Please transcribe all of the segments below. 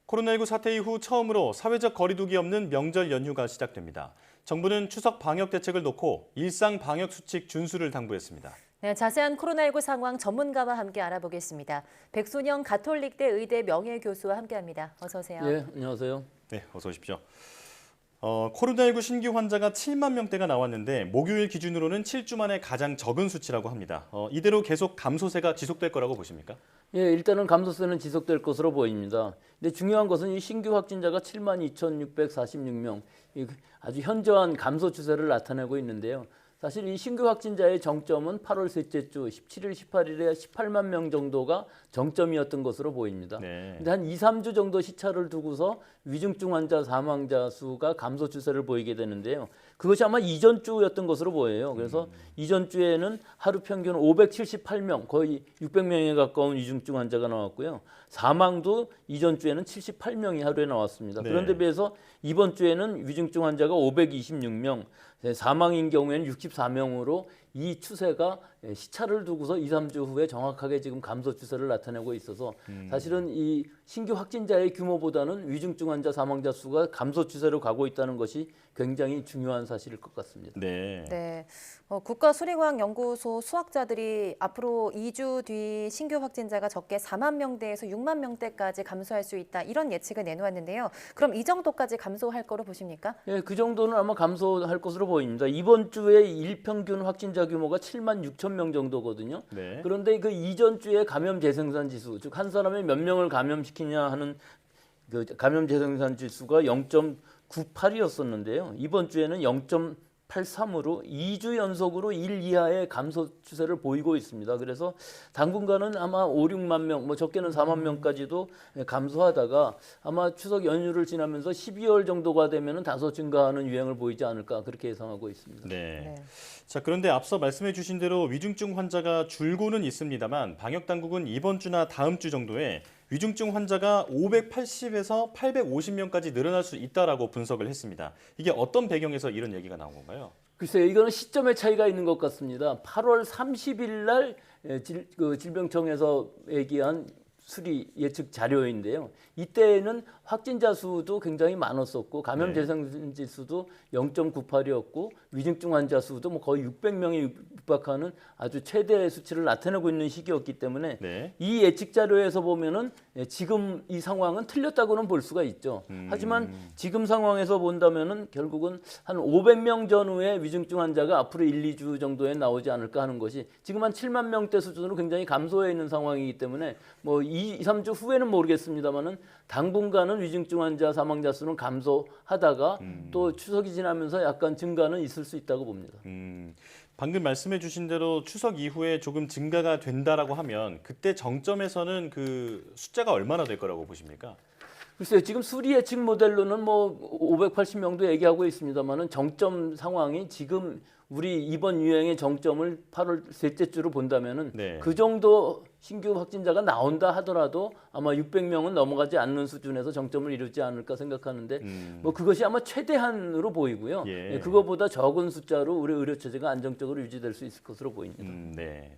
코로나19 사태 이후 처음으로 사회적 거리두기 없는 명절 연휴가 시작됩니다. 정부는 추석 방역 대책을 놓고 일상 방역 수칙 준수를 당부했습니다. 네, 자세한 코로나19 상황 전문가와 함께 알아보겠습니다. 백순영 가톨릭대 의대 명예교수와 함께합니다. 어서 오세요. 네, 안녕하세요. 네, 어서 오십시오. 코로나19 신규 환자가 7만 명대가 나왔는데 목요일 기준으로는 7주 만에 가장 적은 수치라고 합니다. 이대로 계속 감소세가 지속될 거라고 보십니까? 예, 일단은 감소세는 지속될 것으로 보입니다. 근데 중요한 것은 이 신규 확진자가 72,646명, 아주 현저한 감소 추세를 나타내고 있는데요. 사실 이 신규 확진자의 정점은 8월 셋째 주 17일, 18일에 18만 명 정도가 정점이었던 것으로 보입니다. 네. 근데 한 2, 3주 정도 시차를 두고서 위중증 환자 사망자 수가 감소 추세를 보이게 되는데요. 그것이 아마 이전 주였던 것으로 보여요. 그래서 이전 주에는 하루 평균 578명, 거의 600명에 가까운 위중증 환자가 나왔고요. 사망도 이전 주에는 78명이 하루에 나왔습니다. 네. 그런데 비해서 이번 주에는 위중증 환자가 526명, 사망인 경우에는 64명으로 이 추세가 시차를 두고서 2, 3주 후에 정확하게 지금 감소 추세를 나타내고 있어서 사실은 이 신규 확진자의 규모보다는 위중증 환자 사망자 수가 감소 추세로 가고 있다는 것이 굉장히 중요한 사실일 것 같습니다. 네. 네, 국가수리과학연구소 수학자들이 앞으로 2주 뒤 신규 확진자가 적게 4만 명대에서 6만 명대까지 감소할 수 있다. 이런 예측을 내놓았는데요. 그럼 이 정도까지 감소할 거로 보십니까? 예, 그 정도는 아마 감소할 것으로 보입니다. 이번 주에 일평균 확진자 규모가 7만 6천 명 정도거든요. 네. 그런데 그 이전 주에 감염 재생산 지수, 즉 한 사람이 몇 명을 감염시키냐 하는 그 감염 재생산 지수가 0.98이었었는데요. 이번 주에는 0.83으로 2주 연속으로 1 이하의 감소 추세를 보이고 있습니다. 그래서 당분간은 아마 5, 6만 명, 적게는 4만 명까지도 감소하다가 아마 추석 연휴를 지나면서 12월 정도가 되면은 다소 증가하는 유행을 보이지 않을까 그렇게 예상하고 있습니다. 네. 네. 자, 그런데 앞서 말씀해 주신 대로 위중증 환자가 줄고는 있습니다만 방역 당국은 이번 주나 다음 주 정도에 위중증 환자가 580에서 850명까지 늘어날 수 있다라고 분석을 했습니다. 이게 어떤 배경에서 이런 얘기가 나온 건가요? 글쎄요, 이거는 시점의 차이가 있는 것 같습니다. 8월 30일 날 질병청에서 얘기한 수리 예측 자료인데요. 이때는 확진자 수도 굉장히 많았었고 감염 재생산 지수도 0.98이었고 위중증 환자 수도 거의 600명에 육박하는 아주 최대 수치를 나타내고 있는 시기였기 때문에 네. 이 예측 자료에서 보면은 지금 이 상황은 틀렸다고는 볼 수가 있죠. 하지만 지금 상황에서 본다면은 결국은 한 500명 전후에 위중증 환자가 앞으로 1, 2주 정도에 나오지 않을까 하는 것이 지금 한 7만 명대 수준으로 굉장히 감소해 있는 상황이기 때문에 2, 3주 후에는 모르겠습니다만은 당분간은 위중증 환자 사망자 수는 감소하다가 또 추석이 지나면서 약간 증가는 있을 수 있다고 봅니다. 방금 말씀해 주신 대로 추석 이후에 조금 증가가 된다라고 하면 그때 정점에서는 그 숫자가 얼마나 될 거라고 보십니까? 글쎄요, 지금 수리 예측 모델로는 580명도 얘기하고 있습니다만은 정점 상황이 지금 우리 이번 유행의 정점을 8월 셋째 주로 본다면은 네. 그 정도 신규 확진자가 나온다 하더라도 아마 600명은 넘어가지 않는 수준에서 정점을 이루지 않을까 생각하는데 그것이 아마 최대한으로 보이고요. 예. 그거보다 적은 숫자로 우리 의료 체제가 안정적으로 유지될 수 있을 것으로 보입니다. 네.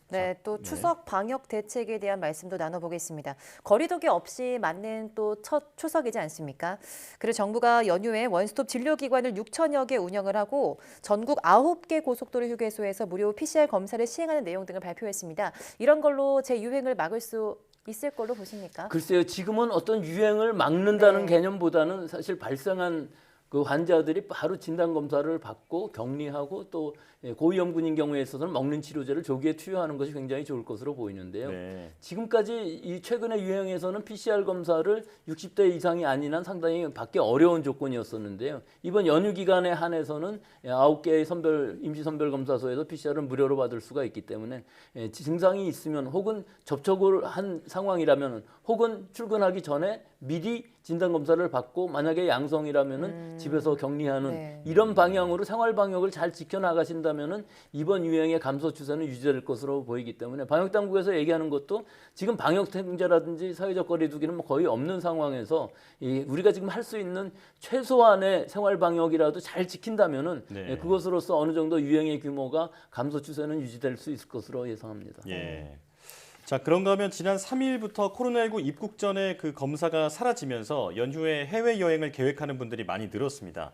네, 또 추석 방역 대책에 대한 말씀도 나눠보겠습니다. 거리두기 없이 맞는 또 첫 추석이지 않습니까? 그래서 정부가 연휴에 원스톱 진료기관을 6천여 개 운영을 하고 전국 9개 고속도로 휴게소에서 무료 PCR 검사를 시행하는 내용 등을 발표했습니다. 이런 걸로 재유행을 막을 수 있을 걸로 보십니까? 글쎄요, 지금은 어떤 유행을 막는다는 네. 개념보다는 사실 발생한 그 환자들이 바로 진단 검사를 받고 격리하고 또 고위험군인 경우에 있어서는 먹는 치료제를 조기에 투여하는 것이 굉장히 좋을 것으로 보이는데요. 네. 지금까지 이 최근의 유행에서는 PCR 검사를 60대 이상이 아닌 한 상당히 받기 어려운 조건이었었는데요. 이번 연휴 기간에 한해서는 9개의 임시선별검사소에서 PCR을 무료로 받을 수가 있기 때문에 증상이 있으면 혹은 접촉을 한 상황이라면 혹은 출근하기 전에 미리 진단검사를 받고 만약에 양성이라면은 집에서 격리하는 네. 이런 방향으로 생활방역을 잘 지켜나가신다면은 이번 유행의 감소 추세는 유지될 것으로 보이기 때문에 방역당국에서 얘기하는 것도 지금 방역통제라든지 사회적 거리두기는 거의 없는 상황에서 우리가 지금 할 수 있는 최소한의 생활방역이라도 잘 지킨다면은 네. 그것으로서 어느 정도 유행의 규모가 감소 추세는 유지될 수 있을 것으로 예상합니다. 예. 자, 그런가 하면 지난 3일부터 코로나19 입국 전에 그 검사가 사라지면서 연휴에 해외여행을 계획하는 분들이 많이 늘었습니다.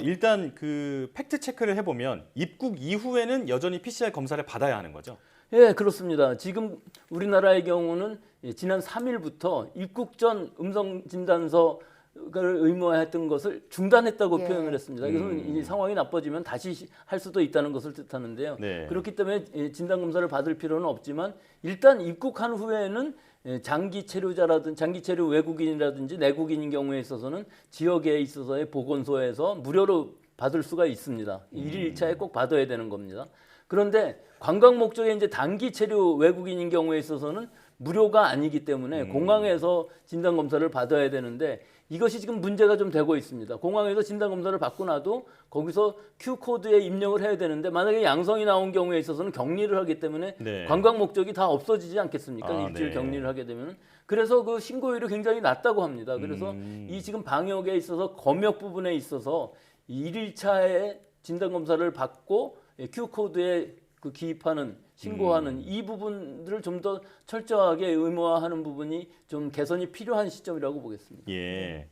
일단 그 팩트 체크를 해보면 입국 이후에는 여전히 PCR 검사를 받아야 하는 거죠? 예, 그렇습니다. 지금 우리나라의 경우는 지난 3일부터 입국 전 음성 진단서를 의무화했던 것을 중단했다고 예. 표현을 했습니다. 그래서 이 상황이 나빠지면 다시 할 수도 있다는 것을 뜻하는데요. 네. 그렇기 때문에 진단 검사를 받을 필요는 없지만 일단 입국한 후에는 장기 체류자라든지 장기 체류 외국인이라든지 내국인인 경우에 있어서는 지역에 있어서의 보건소에서 무료로 받을 수가 있습니다. 일일 1차에 꼭 받아야 되는 겁니다. 그런데 관광 목적의 이제 단기 체류 외국인인 경우에 있어서는 무료가 아니기 때문에 공항에서 진단 검사를 받아야 되는데 이것이 지금 문제가 좀 되고 있습니다. 공항에서 진단 검사를 받고 나도 거기서 Q 코드에 입력을 해야 되는데 만약에 양성이 나온 경우에 있어서는 격리를 하기 때문에 네. 관광 목적이 다 없어지지 않겠습니까? 아, 일주일 네. 격리를 하게 되면 그래서 그 신고율이 굉장히 낮다고 합니다. 그래서 이 지금 방역에 있어서 검역 부분에 있어서 이 1일차에 진단 검사를 받고 Q 코드에 그 기입하는 신고하는 이 부분들을 좀 더 철저하게 의무화하는 부분이 좀 개선이 필요한 시점이라고 보겠습니다. 예.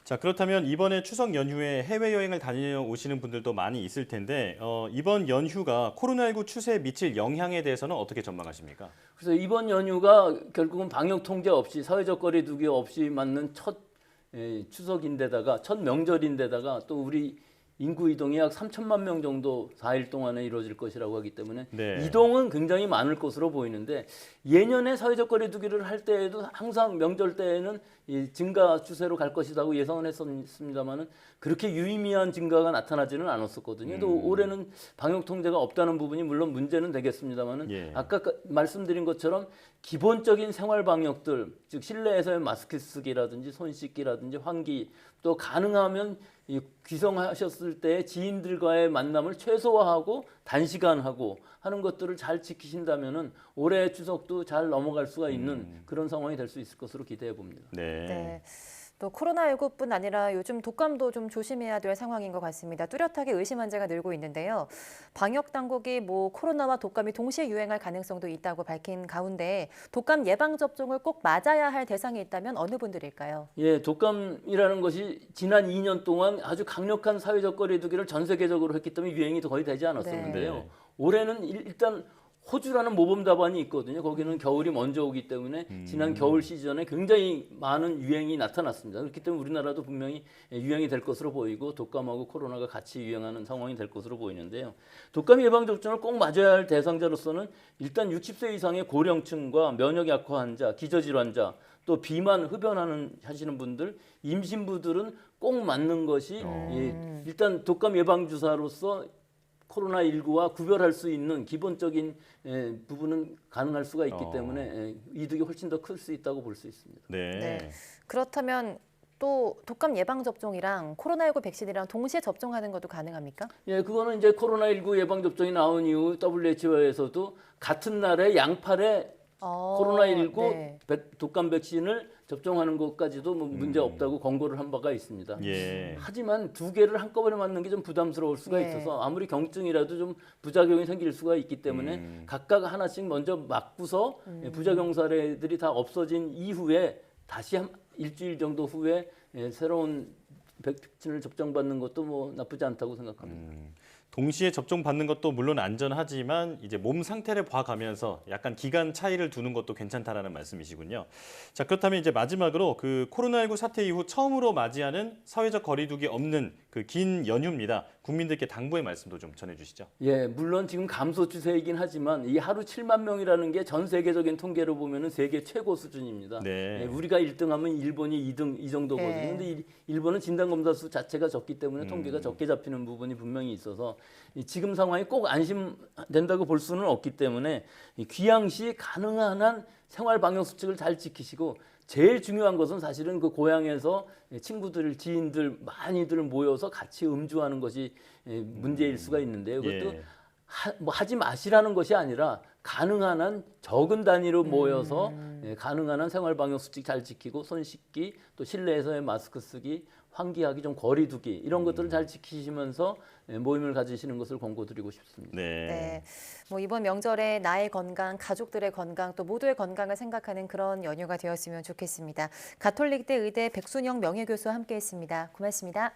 자, 그렇다면 이번에 추석 연휴에 해외여행을 다녀오시는 분들도 많이 있을 텐데 이번 연휴가 코로나19 추세에 미칠 영향에 대해서는 어떻게 전망하십니까? 그래서 이번 연휴가 결국은 방역 통제 없이 사회적 거리 두기 없이 맞는 첫 추석인데다가 첫 명절인데다가 또 우리 인구 이동이 약 3천만 명 정도 4일 동안에 이루어질 것이라고 하기 때문에 네. 이동은 이동은 굉장히 많을 것으로 보이는데 예년에 사회적 거리 두기를 할 때에도 항상 명절 때에는 이 증가 추세로 갈 것이라고 예상을 했었습니다만은 그렇게 유의미한 증가가 나타나지는 않았었거든요. 또 올해는 방역 통제가 없다는 부분이 물론 문제는 되겠습니다만은 예. 아까 말씀드린 것처럼 기본적인 생활 방역들 즉 실내에서의 마스크 쓰기라든지 손 씻기라든지 환기 또 가능하면 이 귀성하셨을 때 지인들과의 만남을 최소화하고 단시간하고 하는 것들을 잘 지키신다면은 올해 추석도 잘 넘어갈 수가 있는 그런 상황이 될 수 있을 것으로 기대해 봅니다. 네. 또 코로나19뿐 아니라 요즘 독감도 좀 조심해야 될 상황인 것 같습니다. 뚜렷하게 의심 환자가 늘고 있는데요. 방역 당국이 코로나와 독감이 동시에 유행할 가능성도 있다고 밝힌 가운데 독감 예방 접종을 꼭 맞아야 할 대상이 있다면 어느 분들일까요? 예, 독감이라는 것이 지난 2년 동안 아주 강력한 사회적 거리 두기를 전 세계적으로 했기 때문에 유행이 거의 되지 않았었는데요. 네. 올해는 일단 호주라는 모범 답안이 있거든요. 거기는 겨울이 먼저 오기 때문에 지난 겨울 시즌에 굉장히 많은 유행이 나타났습니다. 그렇기 때문에 우리나라도 분명히 유행이 될 것으로 보이고 독감하고 코로나가 같이 유행하는 상황이 될 것으로 보이는데요. 독감 예방 접종을 꼭 맞아야 할 대상자로서는 일단 60세 이상의 고령층과 면역 약화 환자, 기저질환자, 또 비만 하시는 분들, 임신부들은 꼭 맞는 것이 일단 독감 예방 주사로서 코로나19와 구별할 수 있는 기본적인 부분은 가능할 수가 있기 때문에 이득이 훨씬 더 클 수 있다고 볼 수 있습니다. 네. 그렇다면 또 독감 예방 접종이랑 코로나19 백신이랑 동시에 접종하는 것도 가능합니까? 예, 그거는 이제 코로나19 예방 접종이 나온 이후 WHO에서도 같은 날에 양팔에 코로나19 네. 독감 백신을 접종하는 것까지도 문제 없다고 권고를 한 바가 있습니다. 예. 하지만 두 개를 한꺼번에 맞는 게 좀 부담스러울 수가 네. 있어서 아무리 경증이라도 좀 부작용이 생길 수가 있기 때문에 각각 하나씩 먼저 맞고서 부작용 사례들이 다 없어진 이후에 다시 일주일 정도 후에 새로운 백신을 접종받는 것도 나쁘지 않다고 생각합니다. 동시에 접종받는 것도 물론 안전하지만 이제 몸 상태를 봐가면서 약간 기간 차이를 두는 것도 괜찮다라는 말씀이시군요. 자, 그렇다면 이제 마지막으로 그 코로나19 사태 이후 처음으로 맞이하는 사회적 거리두기 없는 그 긴 연휴입니다. 국민들께 당부의 말씀도 좀 전해주시죠. 예, 물론 지금 감소 추세이긴 하지만 이 하루 7만 명이라는 게 전 세계적인 통계로 보면은 세계 최고 수준입니다. 네. 예, 우리가 1등하면 일본이 2등 이 정도거든요. 네. 근데 일본은 진단 검사 수 자체가 적기 때문에 통계가 적게 잡히는 부분이 분명히 있어서 지금 상황이 꼭 안심된다고 볼 수는 없기 때문에 귀향시 가능한 한 생활 방역 수칙을 잘 지키시고 제일 중요한 것은 사실은 그 고향에서 친구들, 지인들 많이들 모여서 같이 음주하는 것이 문제일 수가 있는데요. 그것도 예. 하지 마시라는 것이 아니라 가능한 한 적은 단위로 모여서 가능한 한 생활 방역 수칙 잘 지키고 손 씻기, 또 실내에서의 마스크 쓰기, 환기하기, 좀 거리 두기 이런 것들을 잘 지키시면서 모임을 가지시는 것을 권고드리고 싶습니다. 네. 뭐 이번 명절에 나의 건강, 가족들의 건강, 또 모두의 건강을 생각하는 그런 연휴가 되었으면 좋겠습니다. 가톨릭대 의대 백순영 명예교수와 함께했습니다. 고맙습니다.